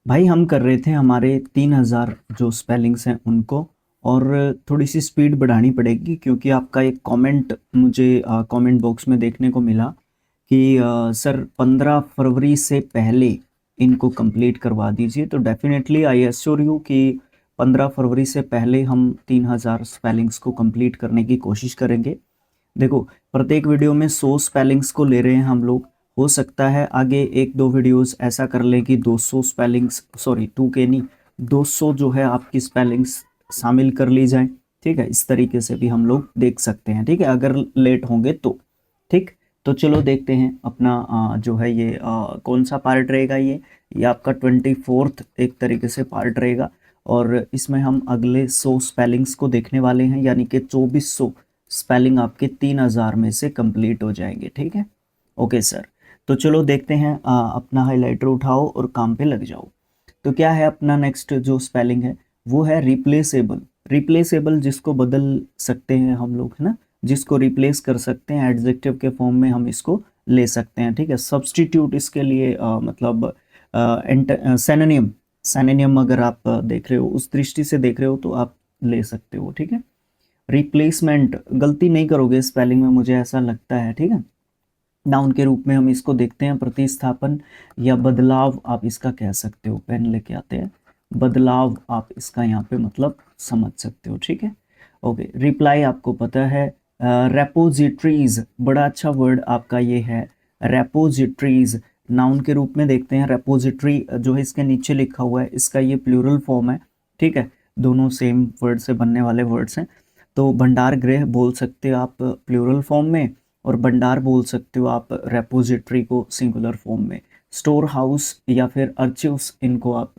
भाई हम कर रहे थे हमारे 3000 जो स्पेलिंग्स हैं उनको, और थोड़ी सी स्पीड बढ़ानी पड़ेगी क्योंकि आपका एक कमेंट मुझे कमेंट बॉक्स में देखने को मिला कि सर 15 फरवरी से पहले इनको कंप्लीट करवा दीजिए। तो डेफिनेटली आई एश्योर यू कि 15 फरवरी से पहले हम 3000 स्पेलिंग्स को कंप्लीट करने की कोशिश करेंगे। देखो, प्रत्येक वीडियो में 100 स्पेलिंग्स को ले रहे हैं हम लोग। हो सकता है आगे एक दो वीडियोस ऐसा कर लें कि 200 स्पेलिंग्स, सॉरी 2 के नहीं, 200 जो है आपकी स्पेलिंग्स शामिल कर ली जाए। ठीक है, इस तरीके से भी हम लोग देख सकते हैं। ठीक है, अगर लेट होंगे तो। ठीक, तो चलो देखते हैं अपना जो है ये कौन सा पार्ट रहेगा। ये आपका 24th एक तरीके से पार्ट रहेगा, और इसमें हम अगले 100 स्पेलिंग्स को देखने वाले हैं, यानी कि 2400 स्पेलिंग आपके 3000 में से कंप्लीट हो जाएंगे। ठीक है, ओके सर। तो चलो देखते हैं, अपना हाइलाइटर उठाओ और काम पे लग जाओ। तो क्या है अपना नेक्स्ट जो स्पेलिंग है, वो है रिप्लेसेबल। रिप्लेसेबल जिसको बदल सकते हैं हम लोग, है ना, जिसको रिप्लेस कर सकते हैं, एडजेक्टिव के फॉर्म में हम इसको ले सकते हैं। ठीक है, सब्स्टिट्यूट इसके लिए मतलब सैनोनिम। सैनोनिम अगर आप देख रहे हो, उस दृष्टि से देख रहे हो तो आप ले सकते हो। ठीक है, रिप्लेसमेंट गलती नहीं करोगे स्पेलिंग में, मुझे ऐसा लगता है। ठीक है, नाउन के रूप में हम इसको देखते हैं, प्रतिस्थापन या बदलाव आप इसका कह सकते हो। पेन लेके आते हैं, बदलाव आप इसका यहाँ पे मतलब समझ सकते हो। ठीक है, ओके। रिप्लाई आपको पता है। रेपोजिटरीज बड़ा अच्छा वर्ड आपका ये है, रेपोजिटरीज। नाउन के रूप में देखते हैं, रेपोजिटरी जो है इसके नीचे लिखा हुआ है, इसका ये प्लूरल फॉर्म है। ठीक है, दोनों सेम वर्ड से बनने वाले वर्ड्स हैं। तो भंडार गृह बोल सकते हो आप प्लूरल फॉर्म में, और भंडार बोल सकते हो आप रेपोजिटरी को सिंगुलर फॉर्म में। स्टोर हाउस या फिर अर्चिव्स, इनको आप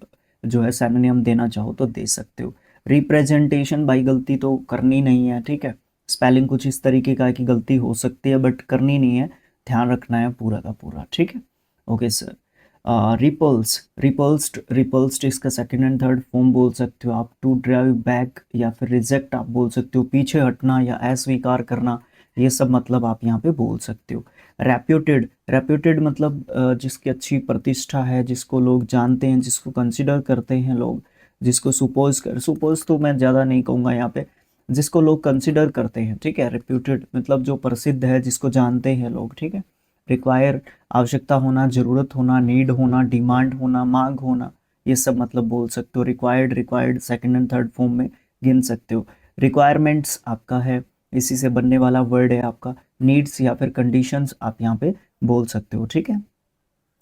जो है सैनोनिम देना चाहो तो दे सकते हो। रिप्रेजेंटेशन भाई गलती तो करनी नहीं है। ठीक है, स्पेलिंग कुछ इस तरीके का है कि गलती हो सकती है बट करनी नहीं है, ध्यान रखना है पूरा का पूरा। ठीक है, okay sir. Repulse, repulsed, repulsed इसका सेकंड एंड थर्ड फॉर्म बोल सकते हो आप। टू ड्राइव बैक या फिर रिजेक्ट आप बोल सकते हो, पीछे हटना या अस्वीकार करना, ये सब मतलब आप यहाँ पे बोल सकते हो। रेप्यूटेड, रेप्यूटेड मतलब जिसकी अच्छी प्रतिष्ठा है, जिसको लोग जानते हैं, जिसको कंसिडर करते हैं लोग, जिसको सुपोज तो मैं ज़्यादा नहीं कहूँगा यहाँ पे, जिसको लोग कंसिडर करते हैं। ठीक है, रेप्यूटेड मतलब जो प्रसिद्ध है, जिसको जानते हैं लोग। ठीक है, रिक्वायर आवश्यकता होना, ज़रूरत होना, नीड होना, डिमांड होना, मांग होना, ये सब मतलब बोल सकते हो। Required, required second and third form में गिन सकते हो। रिक्वायरमेंट्स आपका है, इसी से बनने वाला वर्ड है आपका। नीड्स या फिर कंडीशंस आप यहाँ पे बोल सकते हो। ठीक है,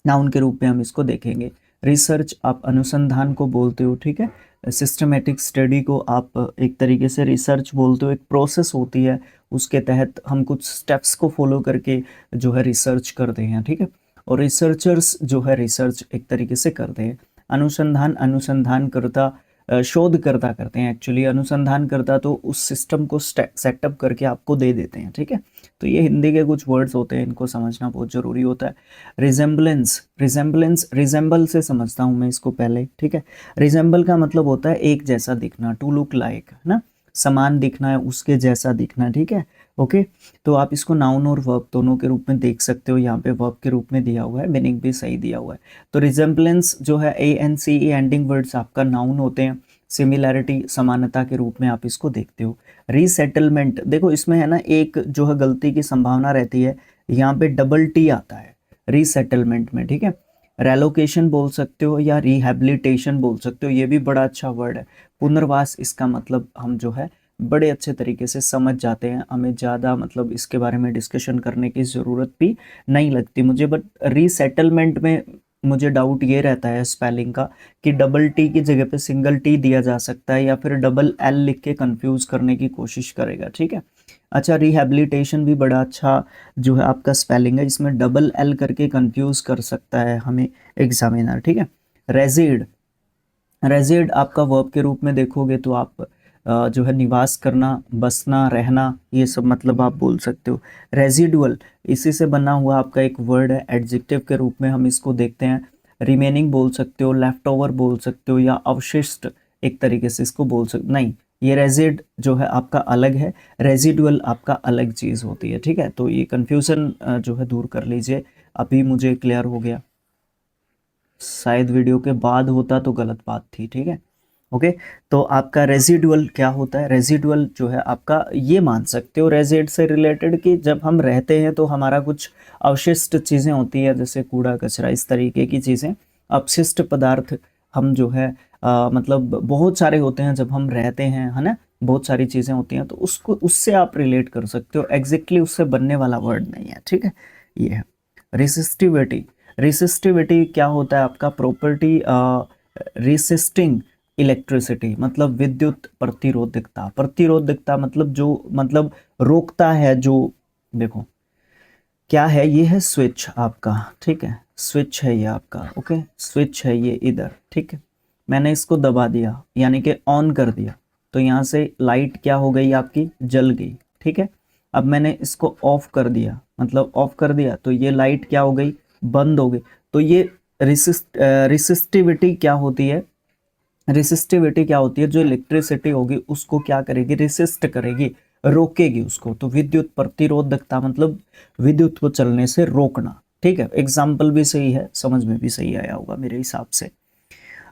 नाउन के रूप में हम इसको देखेंगे। रिसर्च आप अनुसंधान को बोलते हो। ठीक है, सिस्टमेटिक स्टडी को आप एक तरीके से रिसर्च बोलते हो। एक प्रोसेस होती है, उसके तहत हम कुछ स्टेप्स को फॉलो करके जो है रिसर्च करते हैं। ठीक है, और रिसर्चर्स जो है रिसर्च एक तरीके से करते हैं। अनुसंधान, अनुसंधान करता, शोधकर्ता करते हैं एक्चुअली। अनुसंधान करता तो उस सिस्टम को सेटअप करके आपको दे देते हैं। ठीक है, तो ये हिंदी के कुछ वर्ड्स होते हैं, इनको समझना बहुत ज़रूरी होता है। रिजेम्बलेंस, रिजेम्बलेंस, रिजेम्बल से समझता हूँ मैं इसको पहले। ठीक है, रिजेम्बल का मतलब होता है एक जैसा दिखना, टू लुक लाइक, है ना, समान दिखना है, उसके जैसा दिखना। ठीक है, ओके। तो आप इसको नाउन और वर्ब दोनों के रूप में देख सकते हो, यहाँ पे वर्ब के रूप में दिया हुआ है, मीनिंग भी सही दिया हुआ है। तो रिजेम्बलेंस जो है ANCE एंडिंग वर्ड्स आपका नाउन होते हैं। सिमिलैरिटी समानता के रूप में आप इसको देखते हो। रीसेटलमेंट, देखो इसमें है ना एक जो है गलती की संभावना रहती है, यहाँ पे डबल टी आता है रीसेटलमेंट में। ठीक है, रेलोकेशन बोल सकते हो या रिहैबिलिटेशन बोल सकते हो, ये भी बड़ा अच्छा वर्ड है। पुनर्वास, इसका मतलब हम जो है बड़े अच्छे तरीके से समझ जाते हैं, हमें ज़्यादा मतलब इसके बारे में डिस्कशन करने की ज़रूरत भी नहीं लगती मुझे। बट रीसेटलमेंट में मुझे डाउट ये रहता है स्पेलिंग का कि डबल टी की जगह पे सिंगल टी दिया जा सकता है, या फिर डबल एल लिख के कंफ्यूज करने की कोशिश करेगा। ठीक है, अच्छा। रिहैबिलिटेशन भी बड़ा अच्छा जो है आपका स्पेलिंग है, इसमें डबल एल करके कंफ्यूज कर सकता है हमें एग्जामिनर। ठीक है, रेजिड, रेजिड आपका वर्ब के रूप में देखोगे तो आप जो है निवास करना, बसना, रहना, ये सब मतलब आप बोल सकते हो। रेजिडुअल, इसी से बना हुआ आपका एक वर्ड है, एडजेक्टिव के रूप में हम इसको देखते हैं। रिमेनिंग बोल सकते हो, लेफ्ट ओवर बोल सकते हो, या अवशिष्ट एक तरीके से इसको बोल सकते, नहीं, ये रेजिड जो है आपका अलग है, रेजिडुअल आपका अलग चीज़ होती है। ठीक है, तो ये कन्फ्यूज़न जो है दूर कर लीजिए। अभी मुझे क्लियर हो गया शायद वीडियो के बाद होता तो गलत बात थी, ठीक है। ओके, तो आपका रेजिडुअल क्या होता है? रेजिडुअल जो है आपका, ये मान सकते हो रेजिड से रिलेटेड कि जब हम रहते हैं तो हमारा कुछ अवशिष्ट चीज़ें होती है, जैसे कूड़ा कचरा इस तरीके की चीज़ें, अपशिष्ट पदार्थ हम जो है मतलब बहुत सारे होते हैं जब हम रहते हैं, है ना, बहुत सारी चीज़ें होती हैं, तो उसको उससे आप रिलेट कर सकते हो। एग्जैक्टली उससे बनने वाला वर्ड नहीं है, ठीक है। ये है रेसिस्टिविटी। रेसिस्टिविटी क्या होता है आपका? प्रॉपर्टी रेसिस्टिंग इलेक्ट्रिसिटी, मतलब विद्युत प्रतिरोधकता। प्रतिरोधकता मतलब जो, मतलब रोकता है जो। देखो क्या है, ये है स्विच आपका, ठीक है, स्विच है ये आपका, ओके, स्विच है ये इधर, ठीक है। मैंने इसको दबा दिया यानी कि ऑन कर दिया, तो यहाँ से लाइट क्या हो गई आपकी? जल गई, ठीक है। अब मैंने इसको ऑफ कर दिया, मतलब ऑफ कर दिया, तो ये लाइट क्या हो गई? बंद हो गई। तो ये रेसिस्टिविटी क्या होती है? रेसिस्टिविटी क्या होती है? जो इलेक्ट्रिसिटी होगी उसको क्या करेगी? रेसिस्ट करेगी, रोकेगी उसको। तो विद्युत प्रतिरोधकता मतलब विद्युत को चलने से रोकना, ठीक है। एग्जाम्पल भी सही है, समझ में भी सही आया होगा मेरे हिसाब से।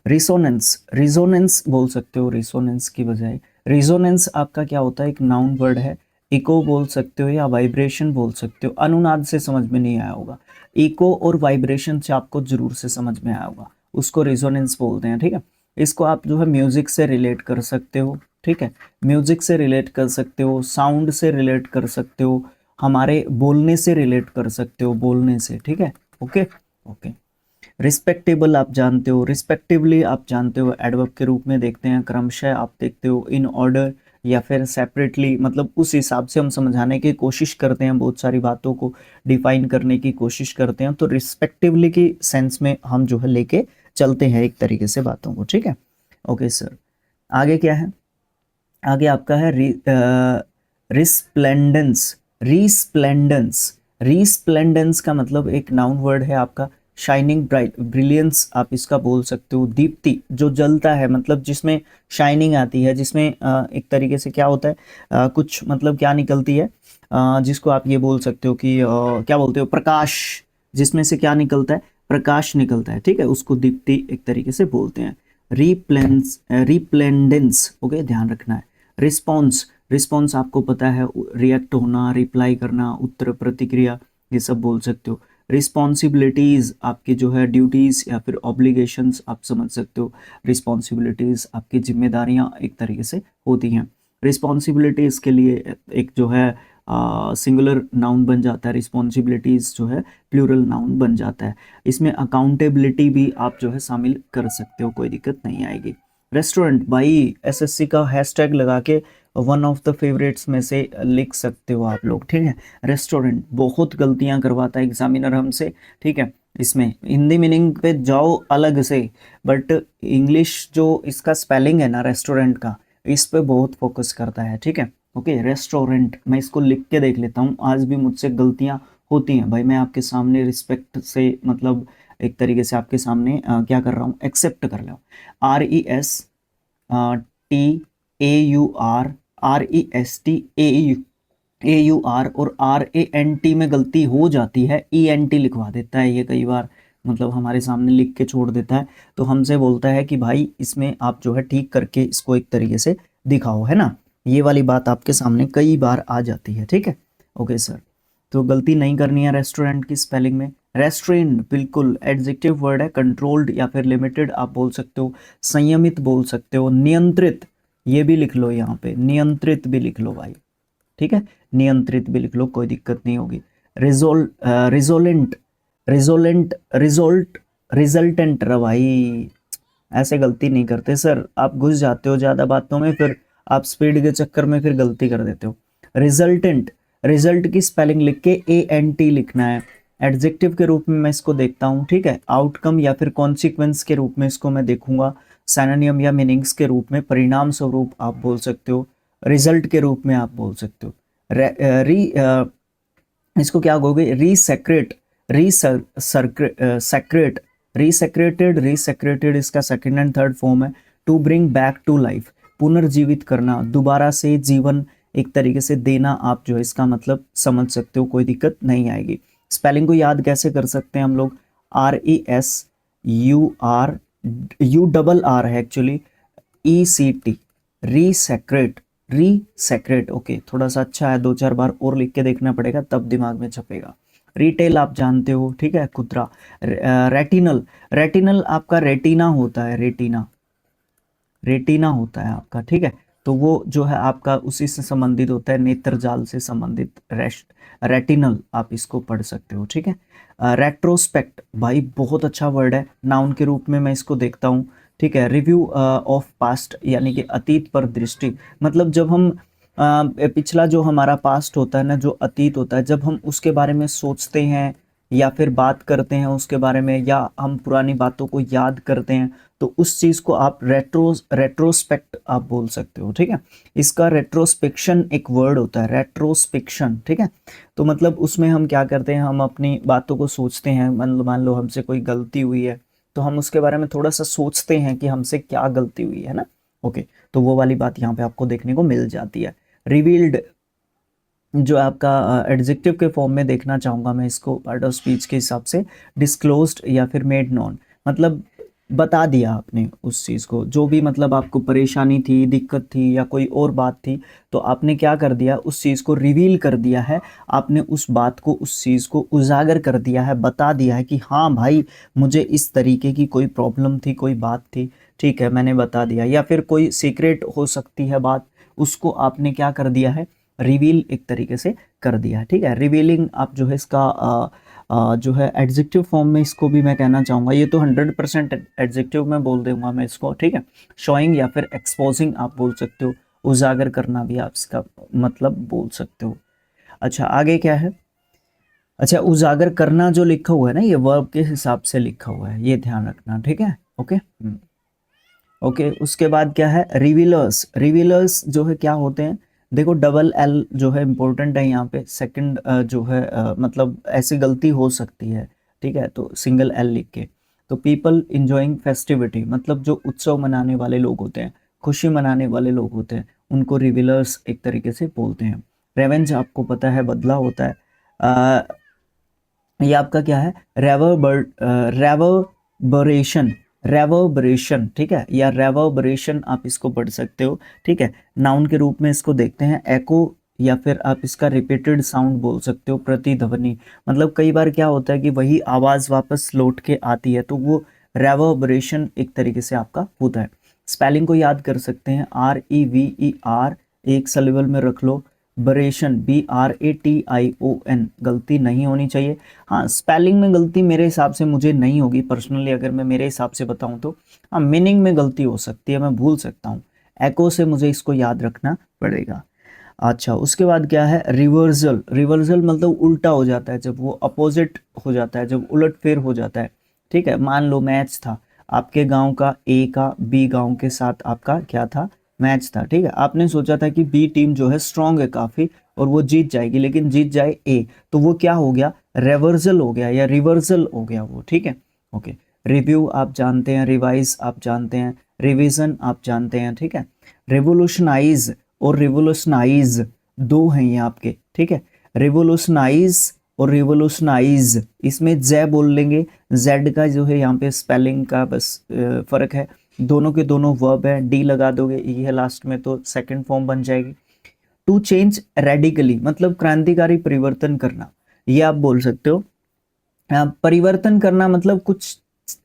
रिसोनेंस, रिजोनेंस बोल सकते हो रिसोनेंस की बजाय। रिजोनेंस आपका क्या होता है? एक नाउन वर्ड है। इको बोल सकते हो या वाइब्रेशन बोल सकते हो। अनुनाद से समझ में नहीं आया होगा, इको और वाइब्रेशन से आपको जरूर से समझ में आया होगा, उसको रिजोनेंस बोलते हैं, ठीक है। इसको आप जो है म्यूजिक से रिलेट कर सकते हो, ठीक है, म्यूजिक से रिलेट कर सकते हो, साउंड से रिलेट कर सकते हो, हमारे बोलने से रिलेट कर सकते हो, बोलने से, ठीक है। Okay okay. रिस्पेक्टेबल आप जानते हो, रिस्पेक्टिवली आप जानते हो, एडवर्ब के रूप में देखते हैं, क्रमशः आप देखते हो, इन ऑर्डर या फिर सेपरेटली, मतलब उस हिसाब से हम समझाने की कोशिश करते हैं, बहुत सारी बातों को डिफाइन करने की कोशिश करते हैं, तो रिस्पेक्टिवली की सेंस में हम जो है लेके चलते हैं एक तरीके से बातों को, ठीक है। ओके सर, आगे क्या है? आगे आपका है रिस्प्लेंडेंस। रिस्प्लेंडेंस, रिस्प्लेंडेंस का मतलब एक नाउन वर्ड है आपका, शाइनिंग ब्राइट, ब्रिलियंस आप इसका बोल सकते हो। दीप्ति, जो जलता है, मतलब जिसमें शाइनिंग आती है, जिसमें एक तरीके से क्या होता है, कुछ मतलब क्या निकलती है, जिसको आप ये बोल सकते हो कि क्या बोलते हो, प्रकाश, जिसमें से क्या निकलता है? प्रकाश निकलता है, ठीक है, उसको दीप्ति एक तरीके से बोलते हैं। रिप्लेंडेंस, ओके, ध्यान रखना है। रिस्पॉन्स, रिस्पॉन्स आपको पता है, रिएक्ट होना, रिप्लाई करना, उत्तर, प्रतिक्रिया, ये सब बोल सकते हो। रिस्पॉन्सिबिलिटीज़ आपकी जो है ड्यूटीज़ या फिर ऑब्लिगेशंस आप समझ सकते हो। रिस्पॉन्सिबिलिटीज़ आपकी जिम्मेदारियां एक तरीके से होती हैं। रिस्पॉन्सिबिलिटीज़ के लिए एक जो है सिंगुलर नाउन बन जाता है, रिस्पॉन्सिबिलिटीज़ जो है प्लूरल नाउन बन जाता है। इसमें अकाउंटेबिलिटी भी आप जो है शामिल कर सकते हो, कोई दिक्कत नहीं आएगी। रेस्टोरेंट, भाई एसएससी का हैशटैग लगा के वन ऑफ द फेवरेट्स में से लिख सकते हो आप लोग, ठीक है। रेस्टोरेंट बहुत गलतियां करवाता है एग्जामिनर हमसे, ठीक है। इसमें हिंदी मीनिंग पे जाओ अलग से, बट इंग्लिश जो इसका स्पेलिंग है ना रेस्टोरेंट का, इस पे बहुत फोकस करता है, ठीक है। ओके, रेस्टोरेंट, मैं इसको लिख के देख लेता हूँ, आज भी मुझसे गलतियाँ होती हैं भाई, मैं आपके सामने रिस्पेक्ट से, मतलब एक तरीके से आपके सामने क्या कर रहा हूँ, एक्सेप्ट कर रहा हूँ। RESTAUR, RESTAUR और RANT में गलती हो जाती है, ENT लिखवा देता है ये कई बार, मतलब हमारे सामने लिख के छोड़ देता है, तो हमसे बोलता है कि भाई इसमें आप जो है ठीक करके इसको एक तरीके से दिखाओ, है ना। ये वाली बात आपके सामने कई बार आ जाती है, ठीक है। ओके सर, तो गलती नहीं करनी है रेस्टोरेंट की स्पेलिंग में। रेस्ट्रेन बिल्कुल एडजेक्टिव वर्ड है, कंट्रोल्ड या फिर लिमिटेड आप बोल सकते हो, संयमित बोल सकते हो, नियंत्रित, ये भी लिख लो यहाँ पे, नियंत्रित भी लिख लो भाई, ठीक है, नियंत्रित भी लिख लो, कोई दिक्कत नहीं होगी। रिजोलेंट, रिजोलेंट, रिजोल्ट, रिजल्टेंट, भाई ऐसे गलती नहीं करते सर, आप घुस जाते हो ज़्यादा बातों में, फिर आप स्पीड के चक्कर में फिर गलती कर देते हो। रिजल्टेंट, रिजल्ट की स्पेलिंग लिख के ANT लिखना है। एडजेक्टिव के रूप में मैं इसको देखता हूँ, ठीक है। आउटकम या फिर कॉन्सिक्वेंस के रूप में इसको मैं देखूंगा। सैनोनिम या मीनिंग्स के रूप में, परिणाम स्वरूप आप बोल सकते हो, रिजल्ट के रूप में आप बोल सकते हो। इसको क्या कहोगे? रीसेक्रेट, रीसेक्रेट, रीसेक्रेटेड, रीसेक्रेटेड इसका सेकंड एंड थर्ड फॉर्म है। To bring back to life, पुनर्जीवित करना, दोबारा से जीवन एक तरीके से देना, आप जो है इसका मतलब समझ सकते हो, कोई दिक्कत नहीं आएगी। स्पेलिंग को याद कैसे कर सकते हैं हम लोग? URR है एक्चुअली, ECT, रीसेक्रेट, रीसेक्रेट। ओके, थोड़ा सा अच्छा है, 2-4 बार और लिख के देखना पड़ेगा तब दिमाग में छपेगा। रिटेल आप जानते हो, ठीक है, खुदरा। रेटिनल, रेटिनल आपका रेटिना होता है, रेटिना, रेटिना होता है आपका, ठीक है। तो वो जो है आपका उसी से संबंधित होता है, नेत्र जाल से संबंधित, रेटिनल आप इसको पढ़ सकते हो, ठीक है। रेट्रोस्पेक्ट, भाई बहुत अच्छा वर्ड है, नाउन के रूप में मैं इसको देखता हूँ, ठीक है। रिव्यू ऑफ पास्ट, यानी कि अतीत पर दृष्टि, मतलब जब हम पिछला जो हमारा पास्ट होता है ना, जो अतीत होता है, जब हम उसके बारे में सोचते हैं या फिर बात करते हैं उसके बारे में, या हम पुरानी बातों को याद करते हैं, तो उस चीज को आप रेट्रोस्पेक्ट आप बोल सकते हो, ठीक है। इसका रेट्रोस्पेक्शन एक वर्ड होता है, रेट्रोस्पेक्शन, ठीक है। तो मतलब उसमें हम क्या करते हैं, हम अपनी बातों को सोचते हैं, मान लो हमसे कोई गलती हुई है, तो हम उसके बारे में थोड़ा सा सोचते हैं कि हमसे क्या गलती हुई है ना। ओके, तो वो वाली बात यहाँ पे आपको देखने को मिल जाती है। रिवील्ड, जो आपका एडजेक्टिव के फॉर्म में देखना चाहूँगा मैं इसको पार्ट ऑफ स्पीच के हिसाब से, डिस्क्लोज्ड या फिर मेड नॉन, मतलब बता दिया आपने उस चीज़ को, जो भी मतलब आपको परेशानी थी, दिक्कत थी या कोई और बात थी, तो आपने क्या कर दिया, उस चीज़ को रिवील कर दिया है, आपने उस बात को, उस चीज़ को उजागर कर दिया है, बता दिया है कि हाँ भाई मुझे इस तरीके की कोई प्रॉब्लम थी, कोई बात थी, ठीक है, मैंने बता दिया। या फिर कोई सीक्रेट हो सकती है बात, उसको आपने क्या कर दिया है, रिवील एक तरीके से कर दिया है, ठीक है। रिवीलिंग आप जो है इसका जो है एडजेक्टिव फॉर्म में इसको भी मैं कहना चाहूँगा, ये तो 100% एडजेक्टिव में बोल दूंगा मैं इसको, ठीक है। शोइंग या फिर एक्सपोजिंग आप बोल सकते हो, उजागर करना भी आप इसका मतलब बोल सकते हो। अच्छा, आगे क्या है, अच्छा, उजागर करना जो लिखा हुआ है ना, ये वर्ब के हिसाब से लिखा हुआ है, ये ध्यान रखना, ठीक है। ओके, ओके, उसके बाद क्या है, रिवीलर्स, रिवीलर्स जो है क्या होते हैं, देखो डबल एल जो है इंपॉर्टेंट है यहाँ पे, सेकंड जो है मतलब ऐसी गलती हो सकती है, ठीक है, तो सिंगल एल लिख के। तो पीपल इंजॉइंग फेस्टिविटी, मतलब जो उत्सव मनाने वाले लोग होते हैं, खुशी मनाने वाले लोग होते हैं, उनको रिवीलर्स एक तरीके से बोलते हैं। रेवेंज आपको पता है बदला होता है, ये आपका क्या है, रेवर्बरेशन, रेवर्बरेशन, ठीक है, या रेवर्बरेशन आप इसको पढ़ सकते हो, ठीक है। नाउन के रूप में इसको देखते हैं, एको, या फिर आप इसका रिपीटेड साउंड बोल सकते हो, प्रतिध्वनि, मतलब कई बार क्या होता है कि वही आवाज वापस लौट के आती है, तो वो रेवर्बरेशन एक तरीके से आपका होता है। स्पेलिंग को याद कर सकते हैं, REVER, एक सिलेबल में रख लो, बरेशन, BRATION, गलती नहीं होनी चाहिए। हाँ, स्पेलिंग में गलती मेरे हिसाब से मुझे नहीं होगी पर्सनली, अगर मैं मेरे हिसाब से बताऊं तो। हाँ, मीनिंग में गलती हो सकती है, मैं भूल सकता हूँ, एको से मुझे इसको याद रखना पड़ेगा। अच्छा, उसके बाद क्या है, रिवर्सल, रिवर्सल मतलब उल्टा हो जाता है, जब वो अपोजिट हो जाता है, जब उलट फेर हो जाता है, ठीक है। मान लो मैच था, आपके गांव का ए का बी गांव के साथ आपका क्या था, मैच था, ठीक है। आपने सोचा था कि बी टीम जो है स्ट्रांग है काफी और वो जीत जाएगी, लेकिन जीत जाए ए, तो वो क्या हो गया, रिवर्सल हो गया या रिवर्सल हो गया वो, ठीक है। ओके, रिव्यू आप जानते हैं, रिवाइज आप जानते हैं, रिवीजन आप जानते हैं, ठीक है। रेवोल्यूशनाइज और रिवोल्यूशनाइज दो हैं ये आपके, ठीक है। रिवोल्यूशनाइज और रिवोल्यूशनाइज, इसमें जे बोल लेंगे, जेड का जो है यहाँ पे स्पेलिंग का बस फर्क है, दोनों के दोनों वर्ब है, डी लगा दोगे ई है लास्ट में तो सेकंड फॉर्म बन जाएगी। टू चेंज रेडिकली, मतलब क्रांतिकारी परिवर्तन करना, ये आप बोल सकते हो। परिवर्तन करना मतलब कुछ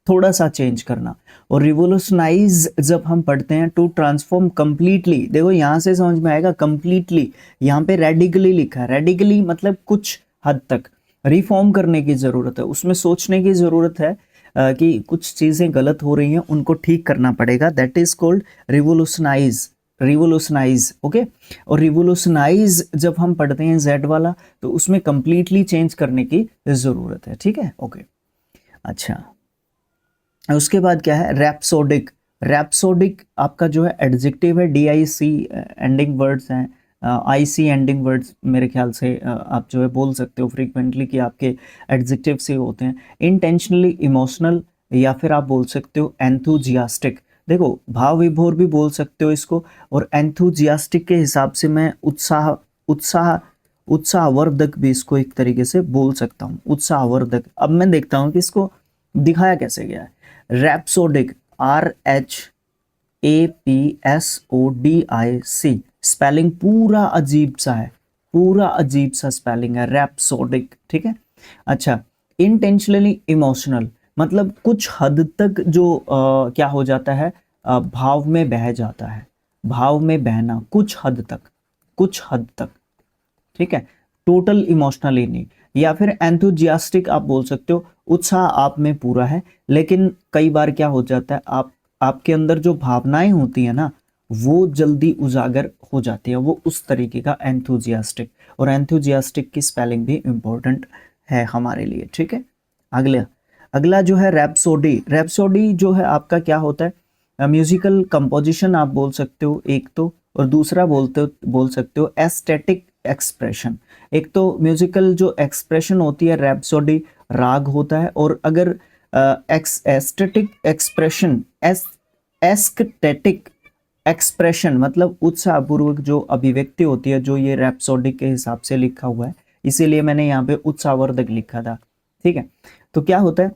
थोड़ा सा चेंज करना। और रिवोल्यूशनाइज जब हम पढ़ते हैं, टू ट्रांसफॉर्म कंप्लीटली, देखो यहां से समझ में आएगा, कंप्लीटली यहाँ पे रेडिकली लिखा है, रेडिकली मतलब कुछ हद तक रिफॉर्म करने की जरूरत है, उसमें सोचने की जरूरत है कि कुछ चीजें गलत हो रही हैं, उनको ठीक करना पड़ेगा, that is called revolutionise, revolutionise, okay. और रिवोल्यूशनाइज जब हम पढ़ते हैं जेड वाला, तो उसमें कंप्लीटली चेंज करने की जरूरत है, ठीक है, ओके। अच्छा, उसके बाद क्या है, रैप्सोडिक, रैप्सोडिक आपका जो है एडजेक्टिव है, DIC एंडिंग वर्ड्स हैं, IC एंडिंग वर्ड्स मेरे ख्याल से आप जो है बोल सकते हो फ्रीक्वेंटली कि आपके एडजेक्टिव से होते हैं। इंटेंशनली इमोशनल, या फिर आप बोल सकते हो एंथुजियास्टिक, देखो भाव विभोर भी बोल सकते हो इसको, और एंथुजियास्टिक के हिसाब से मैं उत्साह, उत्साह, उत्साहवर्धक भी इसको एक तरीके से बोल सकता हूँ, उत्साहवर्धक। अब मैं देखता हूँ कि इसको दिखाया कैसे गया है। रैप्सोडिक, RHAPSODIC, स्पेलिंग पूरा अजीब सा है, पूरा अजीब सा स्पेलिंग है रैप्सोडिक, ठीक है। अच्छा, इंटेंशनली इमोशनल, मतलब कुछ हद तक जो क्या हो जाता है, भाव में बह जाता है, भाव में बहना, कुछ हद तक, कुछ हद तक, ठीक है, टोटल इमोशनली नहीं। या फिर एंथुजियास्टिक आप बोल सकते हो, उत्साह आप में पूरा है, लेकिन कई बार क्या हो जाता है, आपके अंदर जो भावनाएं होती है ना, वो जल्दी उजागर हो जाती है, वो उस तरीके का एंथुजियास्टिक। और एंथुजियास्टिक की स्पेलिंग भी इम्पोर्टेंट है हमारे लिए, ठीक है। अगला अगला जो है रैप्सोडी। रैप्सोडी जो है आपका क्या होता है, म्यूजिकल कंपोजिशन आप बोल सकते हो एक तो, और दूसरा बोल सकते हो एस्थेटिक एक्सप्रेशन। एक तो म्यूजिकल जो एक्सप्रेशन होती है, रैप्सोडी राग होता है, और अगर एस्थेटिक एक्सप्रेशन, एस्थेटिक एक्सप्रेशन मतलब उत्साहपूर्वक जो अभिव्यक्ति होती है, जो ये रैप्सोडी के हिसाब से लिखा हुआ है, इसीलिए मैंने यहाँ पे उत्साहवर्धक लिखा था, ठीक है। तो क्या होता है,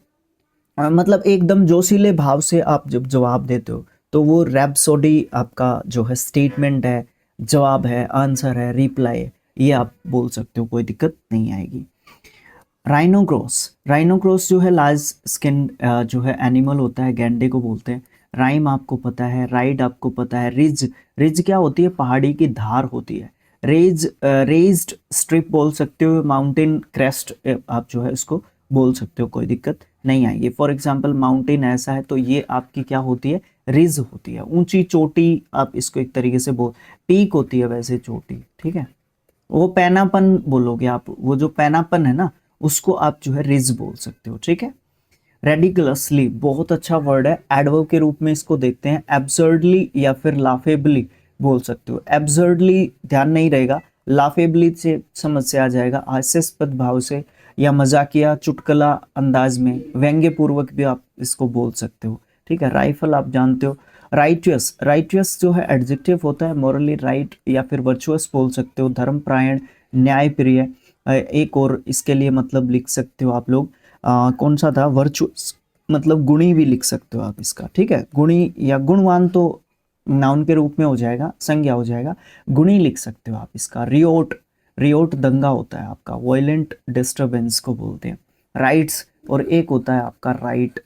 मतलब एकदम जोशीले भाव से आप जब जवाब देते हो, तो वो रैप्सोडी आपका जो है स्टेटमेंट है, जवाब है, आंसर है, रिप्लाई है, ये आप बोल सकते हो, कोई दिक्कत नहीं आएगी। राइनोक्रॉस, राइनोक्रॉस जो है लार्ज स्किन जो है एनिमल होता है, गैंडे को बोलते हैं। राइम आपको पता है, राइड आपको पता है, रिज, रिज क्या होती है, पहाड़ी की धार होती है। रेज्ड स्ट्रिप बोल सकते हो, माउंटेन क्रेस्ट आप जो है इसको बोल सकते हो, कोई दिक्कत नहीं आएगी। फॉर एग्जाम्पल माउंटेन ऐसा है, तो ये आपकी क्या होती है, रिज होती है, ऊंची चोटी आप इसको एक तरीके से बोल, पीक होती है वैसे चोटी, ठीक है। वो पैनापन बोलोगे आप, वो जो पैनापन है ना, उसको आप जो है रिज बोल सकते हो, ठीक है। रेडिकुलसली बहुत अच्छा वर्ड है, एडवर्ब के रूप में इसको देखते हैं। एब्सर्डली या फिर लाफेबली बोल सकते हो। एब्सर्डली ध्यान नहीं रहेगा, लाफेबली से समझ से आ जाएगा, हास्यास्पद भाव से या मजाकिया चुटकुला अंदाज में, व्यंग्य पूर्वक भी आप इसको बोल सकते हो, ठीक है। राइफल आप जानते हो। राइटियस, राइटियस जो है एडजेक्टिव होता है, मॉरली राइट या फिर वर्चुअस बोल सकते हो, धर्मपरायण, न्यायप्रिय। एक और इसके लिए मतलब लिख सकते हो आप लोग, कौन सा था, वर्चुअस मतलब गुणी भी लिख सकते हो आप इसका, ठीक है। गुणी या गुणवान तो नाउन के रूप में हो जाएगा, संज्ञा हो जाएगा, गुणी लिख सकते हो आप इसका। रियोट, रियोट दंगा होता है आपका, वायलेंट डिस्टरबेंस को बोलते हैं। राइट्स, और एक होता है आपका राइट,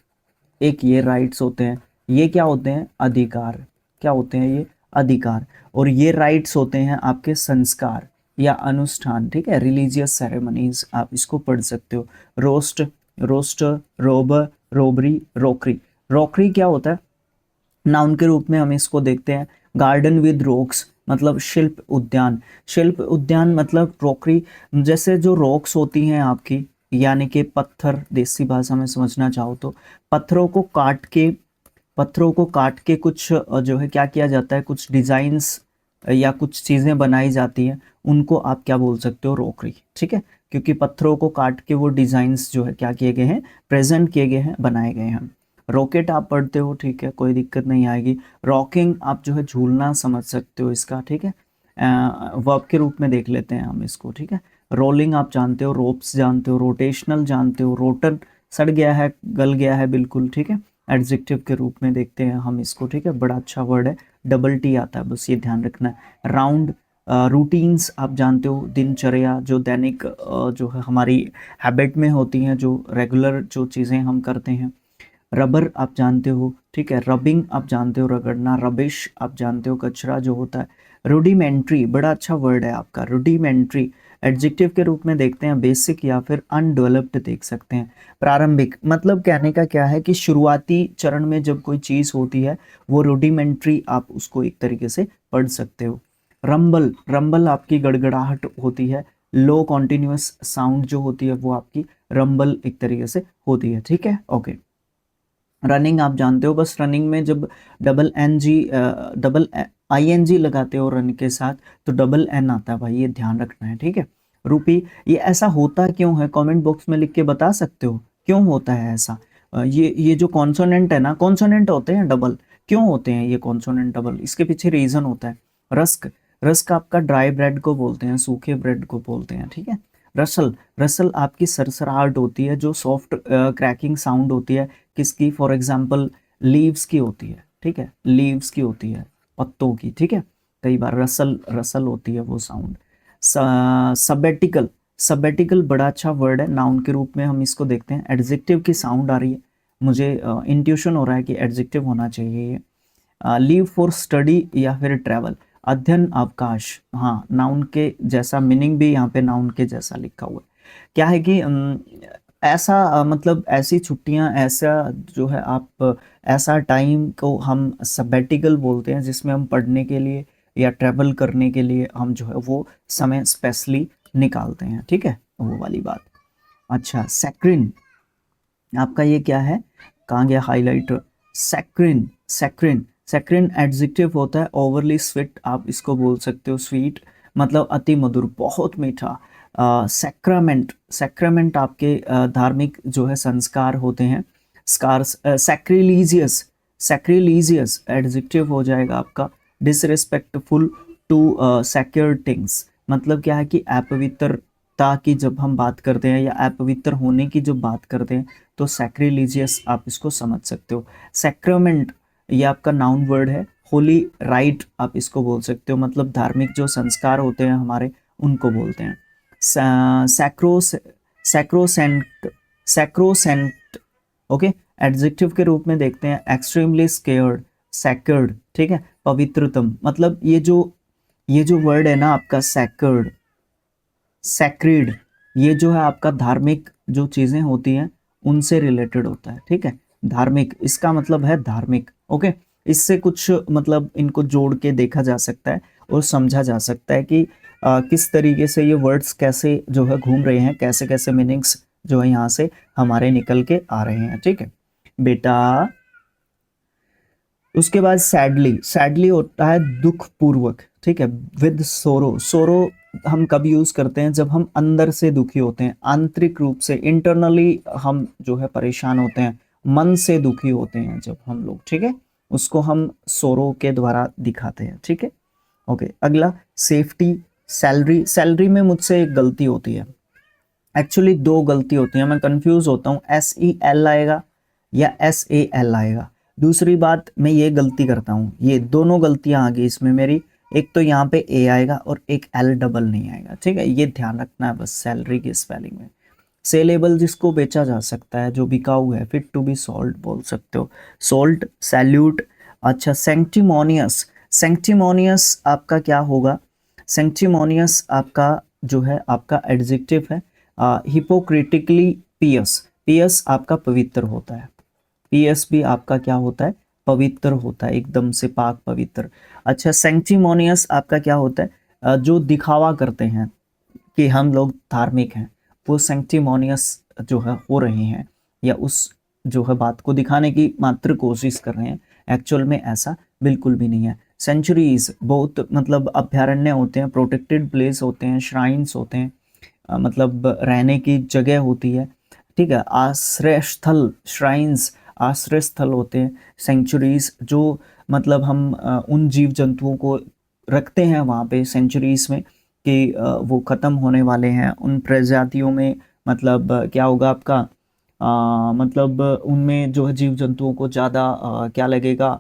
एक ये राइट्स होते हैं, ये क्या होते हैं, अधिकार, क्या होते हैं ये, अधिकार। और ये राइट्स होते हैं आपके संस्कार या अनुष्ठान, ठीक है, रिलीजियस सेरेमनीज आप इसको पढ़ सकते हो। Roast, roaster, robber, robbery, rockery. Rockery क्या होता है, नाउन के रूप में हम इसको देखते हैं। गार्डन विद रॉक्स मतलब शिल्प उद्यान, शिल्प उद्यान मतलब रोकरी, जैसे जो रॉक्स होती हैं आपकी, यानी कि पत्थर, देसी भाषा में समझना चाहो तो पत्थरों को काट के, पत्थरों को काट के कुछ जो है क्या किया जाता है, कुछ डिजाइन्स या कुछ चीजें बनाई जाती हैं, उनको आप क्या बोल सकते हो, रोकरी, ठीक है। क्योंकि पत्थरों को काट के वो डिजाइन्स जो है क्या किए गए हैं, प्रेजेंट किए गए हैं, बनाए गए हैं। रॉकेट आप पढ़ते हो, ठीक है, कोई दिक्कत नहीं आएगी। रॉकिंग आप जो है झूलना समझ सकते हो इसका, ठीक है, वर्ब के रूप में देख लेते हैं हम इसको, ठीक है। रोलिंग आप जानते हो, रोप्स जानते हो, रोटेशनल जानते हो, रोटन सड़ गया है, गल गया है बिल्कुल, ठीक है, एडजेक्टिव के रूप में देखते हैं हम इसको, ठीक है, बड़ा अच्छा वर्ड है, डबल टी आता है, बस ये ध्यान रखना है। राउंड, रूटीन्स आप जानते हो, दिनचर्या जो दैनिक जो है हमारी हैबिट में होती हैं, जो रेगुलर जो चीज़ें हम करते हैं। रबर आप जानते हो, ठीक है, रबिंग आप जानते हो, रगड़ना। रबिश आप जानते हो, कचरा जो होता है। रूडिमेंट्री बड़ा अच्छा वर्ड है आपका, रूडिमेंट्री एडजेक्टिव के रूप में देखते हैं। बेसिक या फिर अनडेवलप्ड देख सकते हैं। प्रारंभिक मतलब कहने का क्या है कि शुरुआती चरण में जब कोई चीज़ होती है, वो रूडिमेंट्री आप उसको एक तरीके से पढ़ सकते हो। रंबल, रंबल आपकी गड़गड़ाहट होती है। लो कॉन्टिन्यूस साउंड जो होती है वो आपकी रंबल एक तरीके से होती है, ठीक है, ओके। रनिंग आप जानते हो, बस रनिंग में जब double N G double I N G लगाते हो रन के साथ, तो डबल एन आता है भाई, ये ध्यान रखना है, ठीक है। रूपी, ये ऐसा होता क्यों है, कमेंट बॉक्स में लिख के बता सकते हो क्यों होता है ऐसा। ये जो कॉन्सोनेंट है ना, कॉन्सोनेंट होते हैं डबल, क्यों होते हैं ये कॉन्सोनेंट डबल, इसके पीछे रीजन होता है। रस्क, रस्क आपका ड्राई ब्रेड को बोलते हैं, सूखे ब्रेड को बोलते हैं, ठीक है। रसल, रसल आपकी सरसराहट होती है, जो सॉफ्ट क्रैकिंग साउंड होती है किसकी, फॉर एग्जांपल लीव्स की होती है, ठीक है, लीव्स की होती है, पत्तों की, ठीक है, कई बार रसल रसल होती है वो साउंड। सबेटिकल, सबेटिकल बड़ा अच्छा वर्ड है, नाउन के रूप में हम इसको देखते हैं। एडजेक्टिव की साउंड आ रही है, मुझे इंट्यूशन हो रहा है कि एडजेक्टिव होना चाहिए ये। लीव फॉर स्टडी या फिर ट्रैवल, अध्ययन अवकाश, हाँ नाउन के जैसा मीनिंग भी यहाँ पे नाउन के जैसा लिखा हुआ है। क्या है कि ऐसा मतलब ऐसी छुट्टियां, ऐसा जो है आप ऐसा टाइम को हम सबैटिकल बोलते हैं, जिसमें हम पढ़ने के लिए या ट्रैवल करने के लिए हम जो है वो समय स्पेशली निकालते हैं, ठीक है, वो वाली बात। अच्छा, सैक्रिन, आपका ये क्या है, कहाँ गया highlighter, saccharine, saccharine, saccharine adjective होता है, ओवरली स्वीट आप इसको बोल सकते हो, स्वीट मतलब अति मधुर, बहुत मीठा। सैक्रामेंट, सैक्रामेंट आपके धार्मिक जो है संस्कार होते हैं। स्कार्स, सैक्रिलीजियस, सैक्रिलीजियस एडजेक्टिव हो जाएगा आपका। डिसरिस्पेक्टफुल टू सेक्योर्ड थिंग्स, मतलब क्या है कि अपवित्रता की जब हम बात करते हैं या अपवित्र होने की जब बात करते हैं तो सैक्रिलीजियस आप इसको समझ सकते हो। सैक्रामेंट ये आपका नाउन वर्ड है। होली राइट आप इसको बोल सकते हो, मतलब धार्मिक जो संस्कार होते हैं हमारे उनको बोलते हैं। सैक्रोस, सैक्रोसेंट, सैक्रोसेंट, ओके, एडजेक्टिव के रूप में देखते हैं। एक्सट्रीमली स्केयर्ड, सैक्र्ड, ठीक है, पवित्रतम, मतलब ये जो वर्ड है ना आपका सैक्र्ड, सैक्रिड, ये जो है आपका धार्मिक जो चीजें होती हैं उनसे रिलेटेड होता है, ठीक है, धार्मिक, इसका मतलब है धार्मिक, ओके। इससे कुछ मतलब इनको जोड़ के देखा जा सकता है और समझा जा सकता है कि किस तरीके से ये वर्ड्स कैसे जो है घूम रहे हैं, कैसे कैसे मीनिंग्स जो है यहाँ से हमारे निकल के आ रहे हैं, ठीक है बेटा। उसके बाद सैडली, सैडली होता है दुख पूर्वक, ठीक है, विद सोरो, सोरो हम कब यूज करते हैं, जब हम अंदर से दुखी होते हैं, आंतरिक रूप से, इंटरनली हम जो है परेशान होते हैं, मन से दुखी होते हैं जब हम लोग, ठीक है, उसको हम सोरो के द्वारा दिखाते हैं, ठीक है, ओके। अगला सेफ्टी, सैलरी, सैलरी में मुझसे एक गलती होती है, एक्चुअली दो गलती होती है, मैं कंफ्यूज होता हूँ, SEL आएगा या SAL आएगा। दूसरी बात, मैं ये गलती करता हूँ, ये दोनों गलतियां आ गई इसमें मेरी, एक तो यहाँ पे A आएगा और एक L डबल नहीं आएगा, ठीक है, ये ध्यान रखना है बस सैलरी की स्पेलिंग में। सेलेबल जिसको बेचा जा सकता है, जो बिकाऊ है, फिट टू बी सोल्ड बोल सकते हो, सोल्ड, सैल्यूट। अच्छा, सेंटिमोनियस, सेंटिमोनियस आपका क्या होगा, सेंटिमोनियस आपका जो है आपका एडजेक्टिव है। हिपोक्रिटिकली पियस, पियस आपका पवित्र होता है, पियस भी आपका क्या होता है, पवित्र होता है, एकदम से पाक पवित्र। अच्छा, सेंटिमोनियस आपका क्या होता है, जो दिखावा करते हैं कि हम लोग धार्मिक हैं, वो सेंटिमोनियस जो है हो रहे हैं, या उस जो है बात को दिखाने की मात्र कोशिश कर रहे हैं, एक्चुअल में ऐसा बिल्कुल भी नहीं है। सेंचुरीज बहुत मतलब अभ्यारण्य होते हैं, प्रोटेक्टेड प्लेस होते हैं, श्राइन्स होते हैं, मतलब रहने की जगह होती है, ठीक है, आश्रय स्थल, श्राइन्स आश्रय स्थल होते हैं। सेंचुरीज जो मतलब हम उन जीव जंतुओं को रखते हैं वहाँ पे सेंचुरीज में कि वो ख़त्म होने वाले हैं, उन प्रजातियों में मतलब क्या होगा आपका, मतलब उनमें जो है जीव जंतुओं को ज़्यादा क्या लगेगा,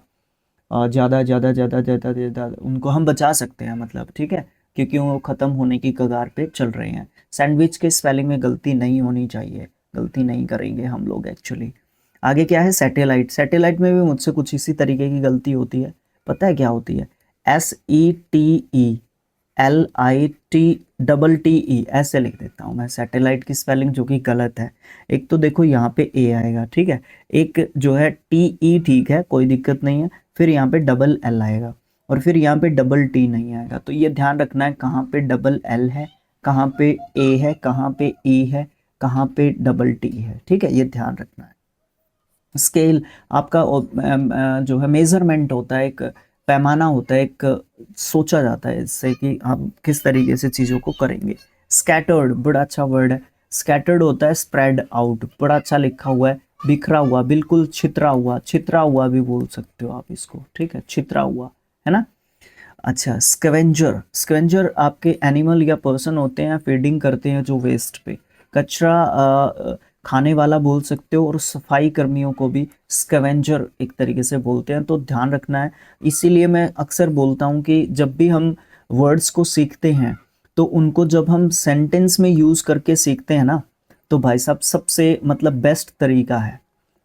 ज़्यादा ज़्यादा ज़्यादा ज़्यादा ज़्यादा उनको हम बचा सकते हैं, मतलब ठीक है, क्योंकि वो ख़त्म होने की कगार पे चल रहे हैं। सैंडविच के स्पेलिंग में गलती नहीं होनी चाहिए, गलती नहीं करेंगे हम लोग एक्चुअली। आगे क्या है, सैटेलाइट, सैटेलाइट में भी मुझसे कुछ इसी तरीके की गलती होती है, पता है क्या होती है, SETELITTEE ऐसे लिख देता हूँ मैं सैटेलाइट की स्पेलिंग, जो कि गलत है। एक तो देखो यहाँ पे A आएगा, ठीक है, एक जो है TE, ठीक है, कोई दिक्कत नहीं है, फिर यहाँ पे डबल L आएगा और फिर यहाँ पे डबल T नहीं आएगा, तो ये ध्यान रखना है कहाँ पे डबल L है, कहाँ पे A है, कहाँ पे E है, कहाँ पे डबल T है, ठीक है, ये ध्यान रखना है। स्केल आपका जो है मेजरमेंट होता है, एक पैमाना होता है, एक सोचा जाता है इससे कि आप किस तरीके से चीज़ों को करेंगे। स्कैटर्ड बड़ा अच्छा वर्ड है, स्कैटर्ड होता है स्प्रेड आउट, बड़ा अच्छा लिखा हुआ है, बिखरा हुआ, बिल्कुल छितरा हुआ, छितरा हुआ भी बोल सकते हो आप इसको, ठीक है, छितरा हुआ, है ना। अच्छा, स्कैवेंजर, स्कैवेंजर आपके एनिमल या पर्सन होते हैं, फीडिंग करते हैं जो वेस्ट पे, कचरा खाने वाला बोल सकते हो, और सफाई कर्मियों को भी स्कैवेंजर एक तरीके से बोलते हैं, तो ध्यान रखना है। इसीलिए मैं अक्सर बोलता हूँ कि जब भी हम वर्ड्स को सीखते हैं तो उनको जब हम सेंटेंस में यूज़ करके सीखते हैं ना, तो भाई साहब सबसे मतलब बेस्ट तरीका है,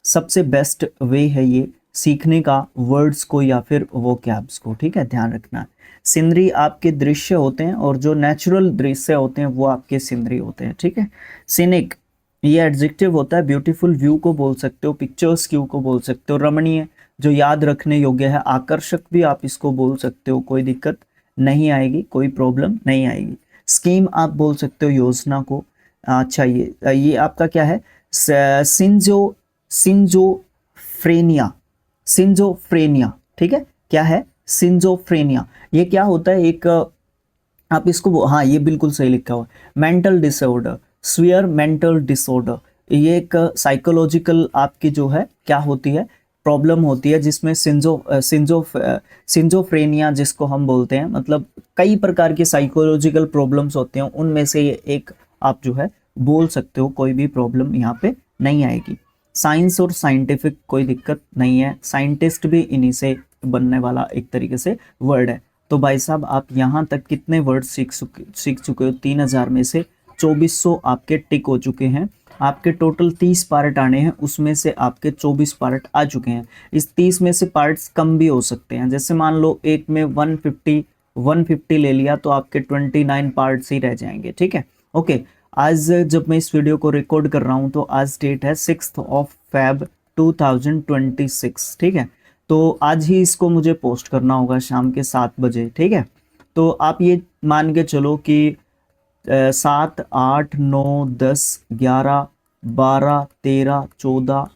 सबसे बेस्ट वे है ये सीखने का वर्ड्स को या फिर वोकैब्स को, ठीक है, ध्यान रखना। सिनरी आपके दृश्य होते हैं और जो नेचुरल दृश्य होते हैं वो आपके सिनरी होते हैं, ठीक है। सिनिक ये एडजेक्टिव होता है, ब्यूटीफुल व्यू को बोल सकते हो, पिक्चर्स व्यू को बोल सकते हो, रमणीय जो याद रखने योग्य है, आकर्षक भी आप इसको बोल सकते हो, कोई दिक्कत नहीं आएगी, कोई प्रॉब्लम नहीं आएगी। स्कीम आप बोल सकते हो योजना को। अच्छा, ये आपका क्या है, सिंजो सिंजोफ्रेनिया, सिंजोफ्रेनिया, ठीक है, क्या है सिंजोफ्रेनिया, ये क्या होता है, एक आप इसको, हाँ ये बिल्कुल सही लिखा हुआ है, mental disorder, severe mental disorder, ये एक साइकोलॉजिकल आपकी जो है क्या होती है, प्रॉब्लम होती है, जिसमें सिंजोफ्रेनिया जिसको हम बोलते हैं, मतलब कई प्रकार के साइकोलॉजिकल प्रॉब्लम्स होते हैं, उनमें से ये एक आप जो है बोल सकते हो, कोई भी प्रॉब्लम यहाँ पे नहीं आएगी। साइंस और साइंटिफिक कोई दिक्कत नहीं है, साइंटिस्ट भी इन्हीं से बनने वाला एक तरीके से वर्ड है। तो भाई साहब आप यहाँ तक कितने वर्ड सीख चुके हो, 3000 में से 2400 आपके टिक हो चुके हैं। आपके टोटल 30 पार्ट आने हैं, उसमें से आपके 24 पार्ट आ चुके हैं। इस 30 में से पार्ट्स कम भी हो सकते हैं, जैसे मान लो एक में 150 ले लिया तो आपके 29 पार्ट्स ही रह जाएंगे, ठीक है। ओके, आज जब मैं इस वीडियो को रिकॉर्ड कर रहा हूँ तो आज डेट है 6 Feb 2026, ठीक है। तो आज ही इसको मुझे पोस्ट करना होगा शाम के 7 बजे, ठीक है। तो आप ये मान के चलो कि 7, 8, 9, 10, 11, 12, 13, 14,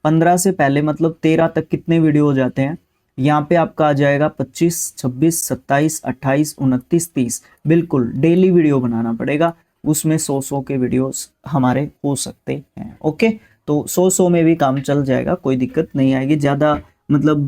15 से पहले मतलब 13 तक कितने वीडियो हो जाते हैं, यहाँ पे आपका आ जाएगा 25, 26, 27, 28, 29, 30। बिल्कुल डेली वीडियो बनाना पड़ेगा, उसमें 100 के वीडियोस हमारे हो सकते हैं। ओके, तो 100 में भी काम चल जाएगा, कोई दिक्कत नहीं आएगी, ज़्यादा मतलब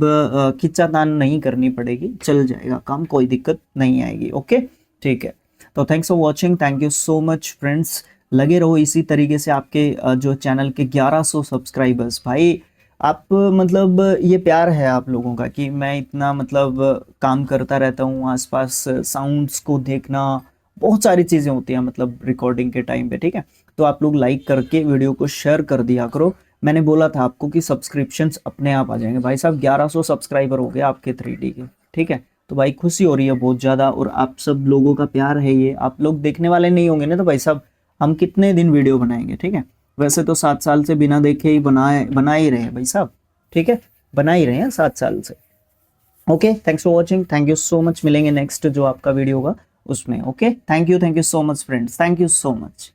खिंचातान नहीं करनी पड़ेगी, चल जाएगा काम, कोई दिक्कत नहीं आएगी। ओके, ठीक है। तो thanks for watching, thank you so much friends, लगे रहो इसी तरीके से। आपके जो चैनल के 1100 सब्सक्राइबर्स, भाई आप मतलब ये प्यार है आप लोगों का कि मैं इतना मतलब काम करता रहता हूँ, आसपास साउंड्स को देखना, बहुत सारी चीज़ें होती हैं मतलब रिकॉर्डिंग के टाइम पे, ठीक है। तो आप लोग लाइक करके वीडियो को शेयर कर दिया करो। मैंने बोला था आपको कि सब्सक्रिप्शंस अपने आप आ जाएंगे, भाई साहब 1100 सब्सक्राइबर हो गए आपके 3D के, ठीक है। तो भाई खुशी हो रही है बहुत ज़्यादा, और आप सब लोगों का प्यार है ये, आप लोग देखने वाले नहीं होंगे ना तो भाई साहब हम कितने दिन वीडियो बनाएंगे, ठीक है। वैसे तो 7 साल से बिना देखे ही बना ही रहे हैं भाई साहब, ठीक है, बना ही रहे हैं 7 साल से। Okay, thanks for watching, thank you so much, मिलेंगे नेक्स्ट जो आपका वीडियो होगा उसमें। Okay, thank you so much friends, thank you so much.